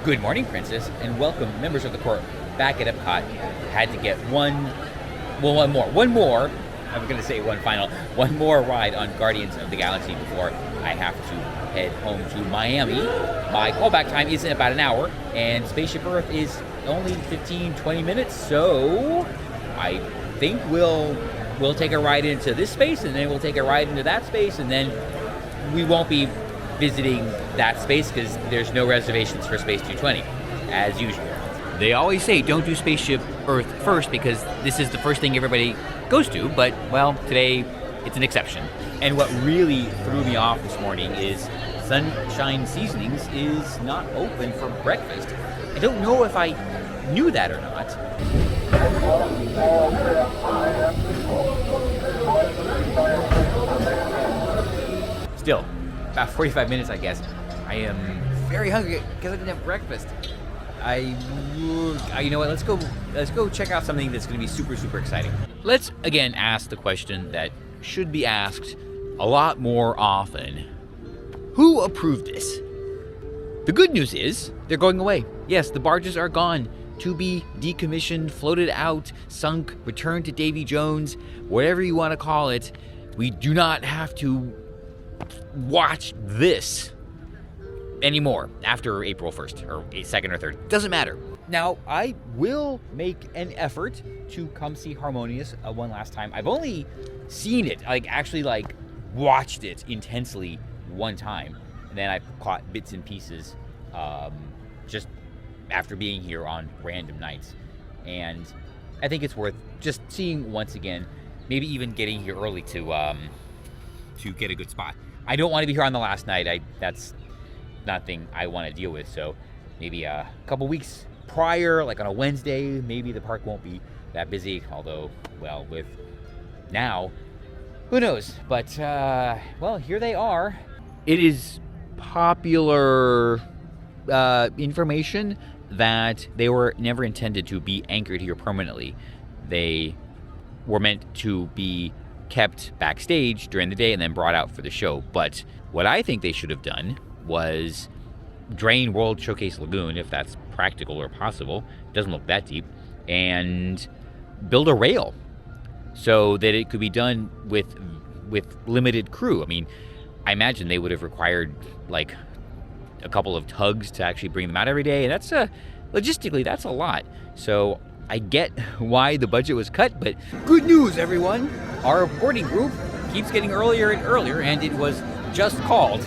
Good morning, Princess, and welcome members of the court back at EPCOT. Had to get one more, I'm going to say one more ride on Guardians of the Galaxy before I have to head home to Miami. My callback time isn't about an hour, and Spaceship Earth is only 15-20 minutes, so I think we'll take a ride into this space, and then we'll take a ride into that space, and then we won't be visiting that space because there's no reservations for Space 220, as usual. They always say don't do Spaceship Earth first because this is the first thing everybody goes to, but, well, today it's an exception. And what really threw me off this morning is Sunshine Seasonings is not open for breakfast. I don't know if I knew that or not. Still, about 45 minutes, I guess. I am very hungry because I didn't have breakfast. You know what? Let's go check out something that's going to be super, super exciting. Let's again ask the question that should be asked a lot more often. Who approved this? The good news is they're going away. Yes, the barges are gone. To be decommissioned, floated out, sunk, returned to Davy Jones, whatever you want to call it. We do not have to watch this anymore after April 1st or 2nd or 3rd. Doesn't matter. Now, I will make an effort to come see Harmonious one last time. I've only seen it, actually watched it intensely one time. And then I've caught bits and pieces just after being here on random nights. And I think it's worth just seeing once again, maybe even getting here early to get a good spot. I don't want to be here on the last night. That's nothing I want to deal with. So maybe a couple weeks prior, like on a Wednesday, maybe the park won't be that busy. Although, well, with now, who knows? But, well, here they are. It is popular information that they were never intended to be anchored here permanently. They were meant to be kept backstage during the day and then brought out for the show. But what I think they should have done was drain World Showcase Lagoon, if that's practical or possible. It doesn't look that deep. And build a rail so that it could be done with limited crew. I mean, I imagine they would have required like a couple of tugs to actually bring them out every day. And that's logistically, that's a lot. So I get why the budget was cut, but good news, everyone. Our boarding group keeps getting earlier and earlier, and it was just called.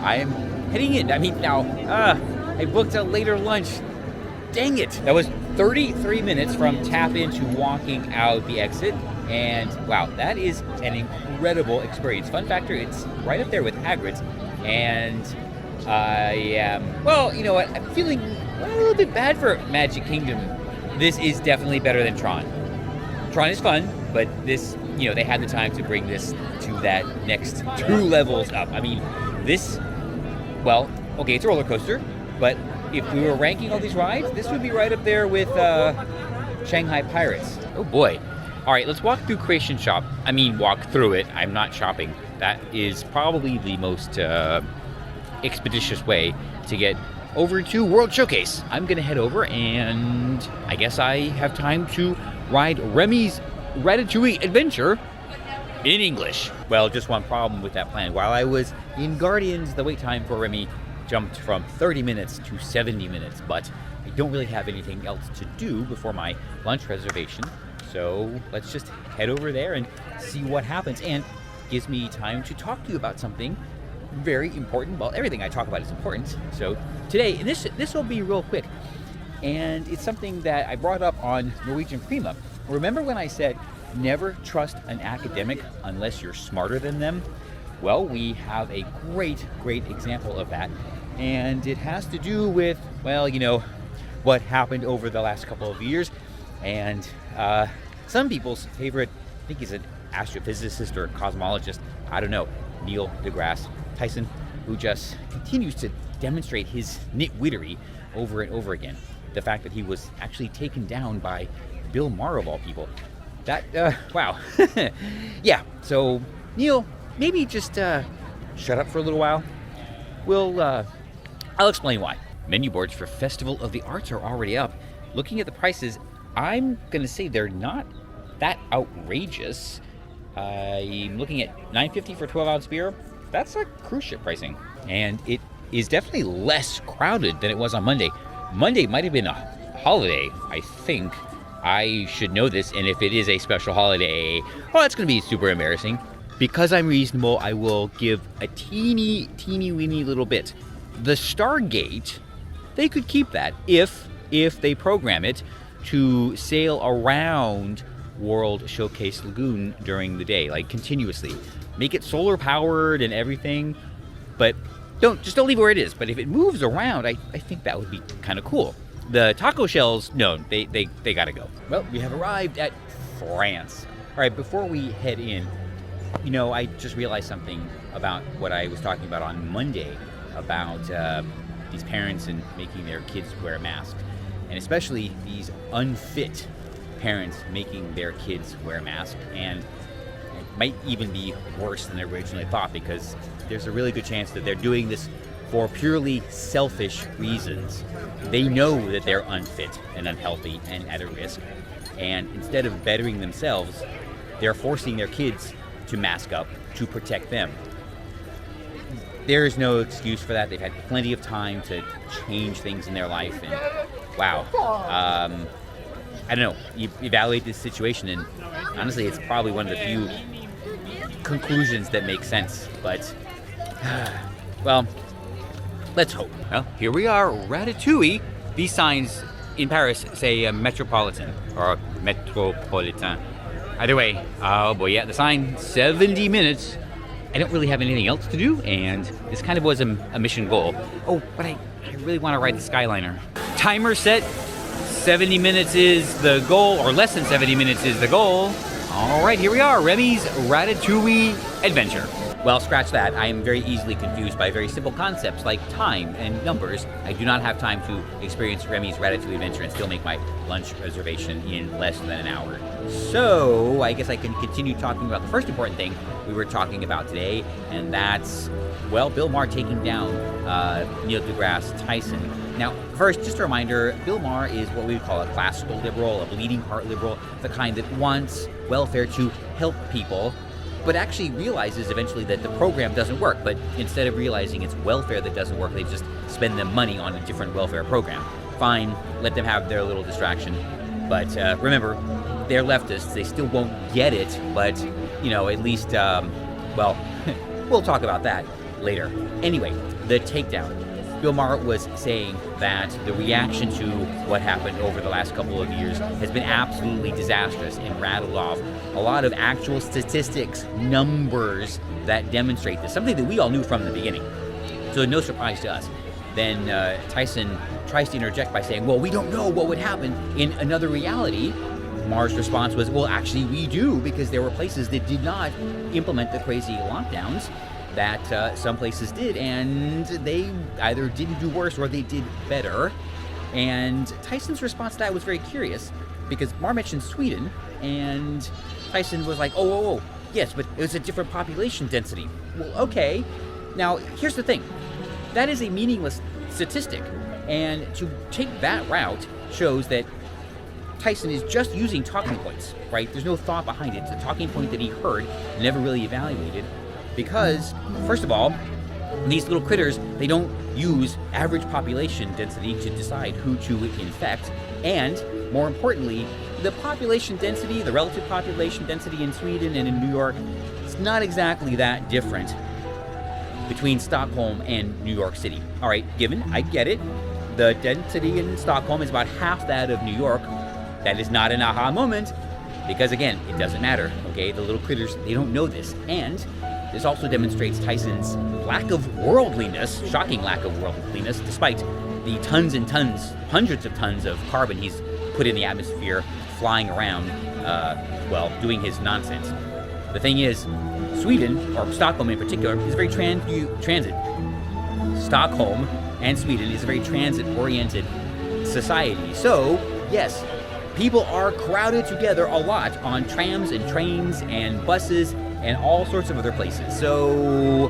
I am heading in. I mean, now, I booked a later lunch. Dang it. That was 33 minutes from tap-in to walking out the exit, and wow, that is an incredible experience. Fun factor, it's right up there with Hagrid's, and well, you know what? I'm feeling a little bit bad for Magic Kingdom. This is definitely better than Tron. Tron is fun, but this, you know, they had the time to bring this to that next 2 levels up. I mean, this, well, okay, it's a roller coaster, but if we were ranking all these rides, this would be right up there with Shanghai Pirates. Oh boy. All right, let's walk through Creation Shop. I mean, walk through it. I'm not shopping. That is probably the most expeditious way to get over to World Showcase. I'm gonna head over, and I guess I have time to ride Remy's Ratatouille Adventure in English. Well, just one problem with that plan. While I was in Guardians, the wait time for Remy jumped from 30 minutes to 70 minutes, but I don't really have anything else to do before my lunch reservation. So let's just head over there and see what happens, and gives me time to talk to you about something very important. Well, everything I talk about is important. So today, and this will be real quick, and it's something that I brought up on Norwegian Prima. Remember when I said never trust an academic unless you're smarter than them? Well, we have a great example of that, and it has to do with, well, you know, what happened over the last couple of years, and some people's favorite, I think he's an astrophysicist or a cosmologist, I don't know, Neil deGrasse Tyson, who just continues to demonstrate his nitwittery over and over again. The fact that he was actually taken down by Bill Maher of all people. That, wow. Yeah, so Neil, maybe just shut up for a little while. I'll explain why. menu boards for Festival of the Arts are already up. Looking at the prices, I'm going to say they're not that outrageous. I'm looking at $9.50 for 12-ounce beer. That's like cruise ship pricing. And it is definitely less crowded than it was on Monday. Monday might have been a holiday, I think. I should know this, and if it is a special holiday, well, that's going to be super embarrassing. Because I'm reasonable, I will give a teeny weeny little bit. The Stargate, they could keep that if they program it to sail around World Showcase Lagoon during the day, like continuously. Make it solar powered and everything, but don't leave it where it is. But if it moves around, I think that would be kind of cool. The taco shells, no, they gotta go. Well, we have arrived at France. All right, before we head in, you know, I just realized something about what I was talking about on Monday about these parents and making their kids wear a mask, and especially these unfit parents making their kids wear a mask. And it might even be worse than they originally thought, because there's a really good chance that they're doing this for purely selfish reasons. They know that they're unfit and unhealthy and at a risk, and instead of bettering themselves, they're forcing their kids to mask up to protect them. There is no excuse for that. They've had plenty of time to change things in their life, and wow. I don't know, you evaluate this situation, and honestly, it's probably one of the few conclusions that make sense, but well, let's hope. Well, here we are, Ratatouille. These signs in Paris say Metropolitan or Metropolitain. Either way, oh boy, yeah, the sign, 70 minutes. I don't really have anything else to do, and this kind of was a mission goal. Oh, but I really want to ride the Skyliner. Timer set, 70 minutes is the goal, or less than 70 minutes is the goal. All right, here we are, Remy's Ratatouille adventure. Well, scratch that. I am very easily confused by very simple concepts like time and numbers. I do not have time to experience Remy's Ratatouille adventure and still make my lunch reservation in less than an hour. So, I guess I can continue talking about the first important thing we were talking about today, and that's, well, Bill Maher taking down Neil deGrasse Tyson. Now, first, just a reminder, Bill Maher is what we would call a classical liberal, a bleeding heart liberal, the kind that wants welfare to help people, but actually realizes eventually that the program doesn't work. But instead of realizing it's welfare that doesn't work, they just spend the money on a different welfare program. Fine, let them have their little distraction. But remember, they're leftists. They still won't get it, but, you know, at least, well, we'll talk about that later. Anyway, the takedown. Bill Maher was saying that the reaction to what happened over the last couple of years has been absolutely disastrous, and rattled off a lot of actual statistics, numbers that demonstrate this, something that we all knew from the beginning. So no surprise to us. Then Tyson tries to interject by saying, well, we don't know what would happen in another reality. Maher's response was, well, actually we do, because there were places that did not implement the crazy lockdowns that some places did, and they either didn't do worse or they did better. And Tyson's response to that was very curious, because Maher mentioned Sweden, and Tyson was like, oh, yes, but it was a different population density. Well, okay. Now, here's the thing. That is a meaningless statistic, and to take that route shows that Tyson is just using talking points, right? There's no thought behind it. It's a talking point that he heard, never really evaluated. Because, first of all, these little critters, they don't use average population density to decide who to infect. And, more importantly, the population density, the relative population density in Sweden and in New York, it's not exactly that different between Stockholm and New York City. All right, given, I get it. The density in Stockholm is about half that of New York. That is not an aha moment, because again, it doesn't matter, okay? The little critters, they don't know this. And this also demonstrates Tyson's lack of worldliness, shocking lack of worldliness, despite the tons and tons, hundreds of tons of carbon he's put in the atmosphere, flying around, well, doing his nonsense. The thing is, Sweden, or Stockholm in particular, is very transit. Stockholm and Sweden is a very transit-oriented society. So, yes, people are crowded together a lot on trams and trains and buses and all sorts of other places. So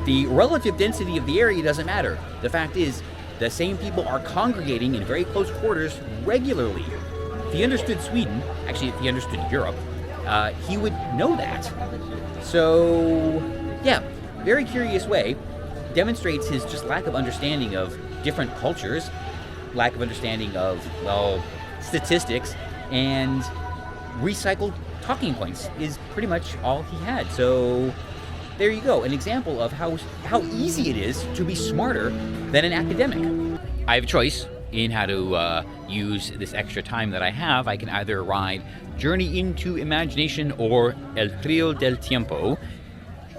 the relative density of the area doesn't matter. The fact is, the same people are congregating in very close quarters regularly. If he understood Sweden, actually if he understood Europe, he would know that. So, yeah, very curious way. Demonstrates his just lack of understanding of different cultures, lack of understanding of, well, statistics, and recycled talking points is pretty much all he had. So there you go, an example of how easy it is to be smarter than an academic. I have a choice in how to use this extra time that I have. I can either ride Journey into Imagination or El Trio del Tiempo.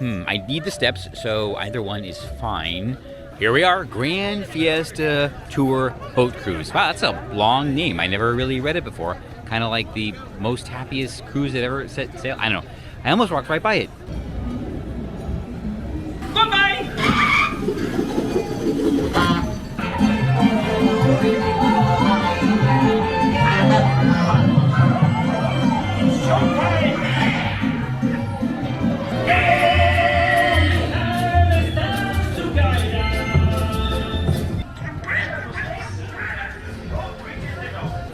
I need the steps, so either one is fine. Here we are, Grand Fiesta Tour Boat Cruise. Wow, that's a long name. I never really read it before. Kind of like the most happiest cruise that ever set sail. I don't know. I almost walked right by it. Bye-bye!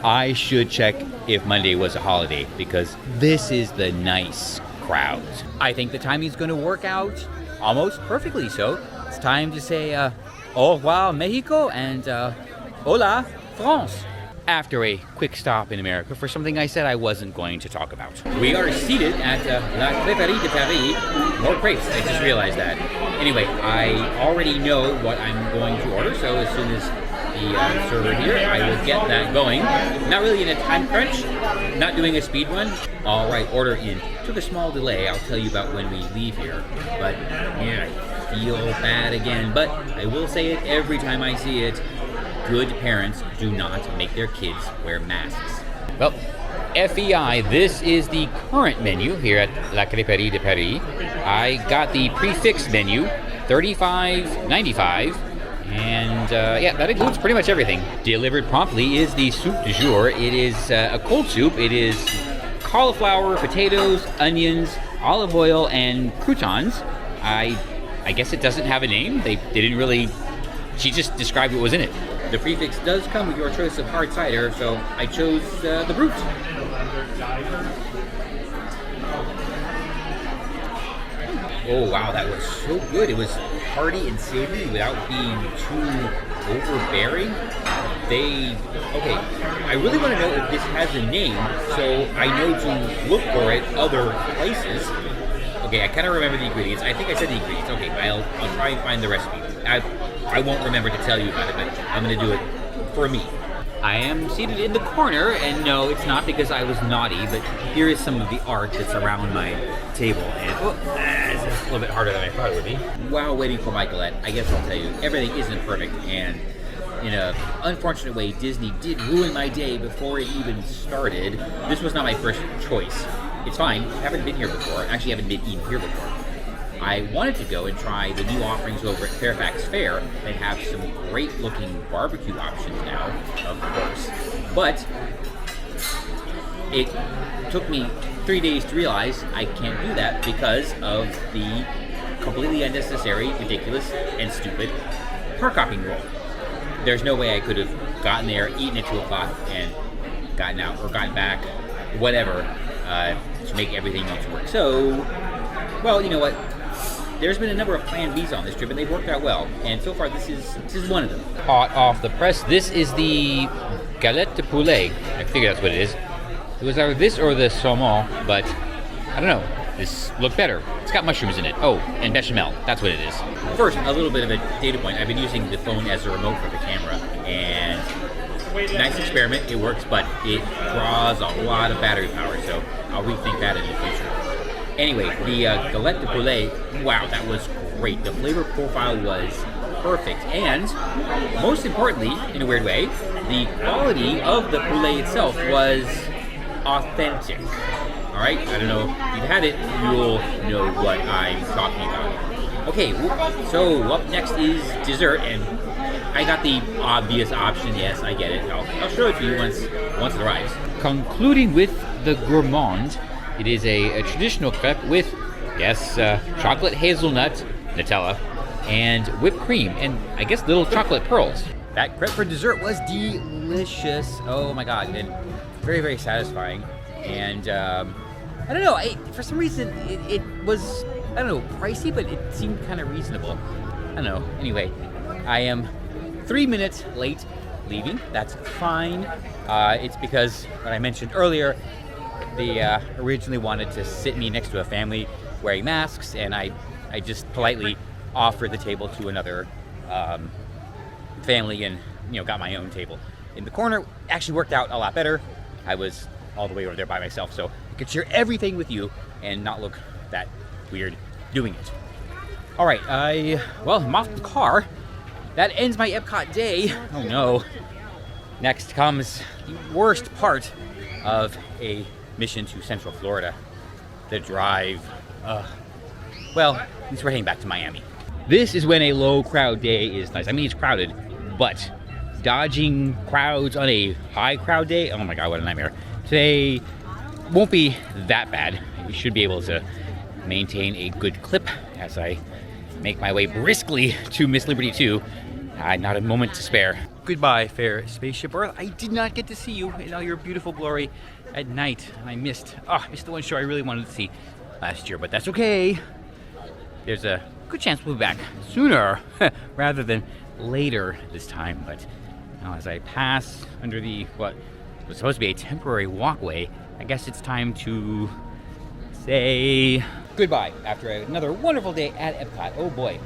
I should check if Monday was a holiday because this is the nice crowd. I think the timing's going to work out almost perfectly. So it's time to say au revoir Mexico and hola France. After a quick stop in America for something I said I wasn't going to talk about. We are seated at La Crêperie de Paris. More crepes, I just realized that. Anyway, I already know what I'm going to order, so as soon as the server here, I will get that going. Not really in a time crunch, not doing a speed run. All right, order in. Took a small delay, I'll tell you about when we leave here. But yeah, I feel bad again, but I will say it every time I see it. Good parents do not make their kids wear masks. Well, FEI, this is the current menu here at La Crêperie de Paris. I got the prefix menu, $35.95. And yeah, that includes pretty much everything. Delivered promptly is the soup du jour. It is a cold soup. It is cauliflower, potatoes, onions, olive oil, and croutons. I guess it doesn't have a name. They didn't really. She just described what was in it. The prefix does come with your choice of hard cider, so I chose the Brut. Oh wow, that was so good. It was hearty and savory without being too overbearing. Okay, I really want to know if this has a name, so I know to look for it other places. Okay, I kind of remember the ingredients. I think I said the ingredients. Okay, I'll try and find the recipe. I won't remember to tell you about it, but I'm going to do it for me. I am seated in the corner, and no, it's not because I was naughty, but here is some of the art that's around my table, and it's a little bit harder than I thought it would be. While waiting for Michaelette, I guess I'll tell you, everything isn't perfect, and in an unfortunate way, Disney did ruin my day before it even started. This was not my first choice. It's fine, I haven't been here before, actually haven't been eaten here before. I wanted to go and try the new offerings over at Fairfax Fair. They have some great looking barbecue options now, of course. But it took me 3 days to realize I can't do that because of the completely unnecessary, ridiculous, and stupid park hopping rule. There's no way I could have gotten there, eaten at 2 o'clock, and gotten out, or gotten back, whatever, to make everything else work. So, well, you know what? There's been a number of plan Bs on this trip, and they've worked out well. And so far, this is one of them. Hot off the press, this is the galette de poulet. I figure that's what it is. It was either this or the saumon, but I don't know. This looked better. It's got mushrooms in it. Oh, and bechamel. That's what it is. First, a little bit of a data point. I've been using the phone as a remote for the camera, and nice experiment. It works, but it draws a lot of battery power, so I'll rethink that in the future. Anyway, the galette de poulet, wow, that was great. The flavor profile was perfect. And most importantly, in a weird way, the quality of the poulet itself was authentic. All right, I don't know if you've had it, you'll know what I'm talking about. Okay, so up next is dessert, and I got the obvious option. Yes, I get it. I'll show it to you once it arrives. Concluding with the gourmand. It is a traditional crepe with, yes, chocolate hazelnut, Nutella, and whipped cream, and I guess little chocolate pearls. That crepe for dessert was delicious. Oh my god, and very, very satisfying. And I don't know, for some reason it was, I don't know, pricey, but it seemed kind of reasonable. I don't know. Anyway, I am 3 minutes late leaving. That's fine. It's because what I mentioned earlier, they originally wanted to sit me next to a family wearing masks, and I just politely offered the table to another family, and got my own table in the corner. Actually worked out a lot better. I was all the way over there by myself, so I could share everything with you and not look that weird doing it. All right, I'm off the car. That ends my EPCOT day. Oh no. Next comes the worst part of a mission to Central Florida, the drive. Well, at least we're heading back to Miami. This is when a low crowd day is nice. I mean, it's crowded, but dodging crowds on a high crowd day, oh my god, what a nightmare. Today won't be that bad. We should be able to maintain a good clip as I make my way briskly to Miss Liberty 2. Not a moment to spare. Goodbye, fair spaceship Earth. I did not get to see you in all your beautiful glory at night, and I missed the one show I really wanted to see last year, but that's okay. There's a good chance we'll be back sooner rather than later this time. But now as I pass under the what was supposed to be a temporary walkway, I guess it's time to say goodbye after another wonderful day at EPCOT. Oh boy.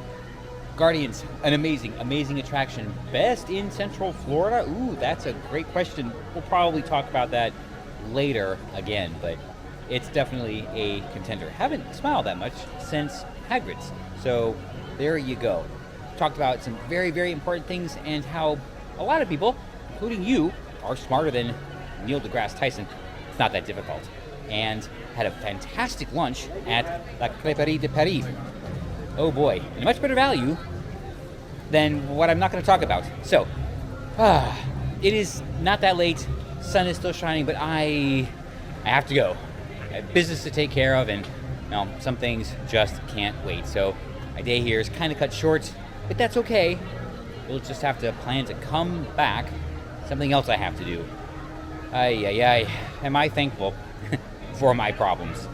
Guardians, an amazing attraction. Best in Central Florida? Ooh, that's a great question. We'll probably talk about that later again, but it's definitely a contender. Haven't smiled that much since Hagrid's, so there you go. Talked about some very, very important things and how a lot of people, including you, are smarter than Neil deGrasse Tyson. It's not that difficult. And had a fantastic lunch at la Crêperie de Paris. Oh boy, and a much better value than what I'm not going to talk about. So, it is not that late. Sun is still shining, but I have to go. I have business to take care of, and some things just can't wait. So my day here is kind of cut short, but that's okay. We'll just have to plan to come back. Something else I have to do. Am I thankful for my problems?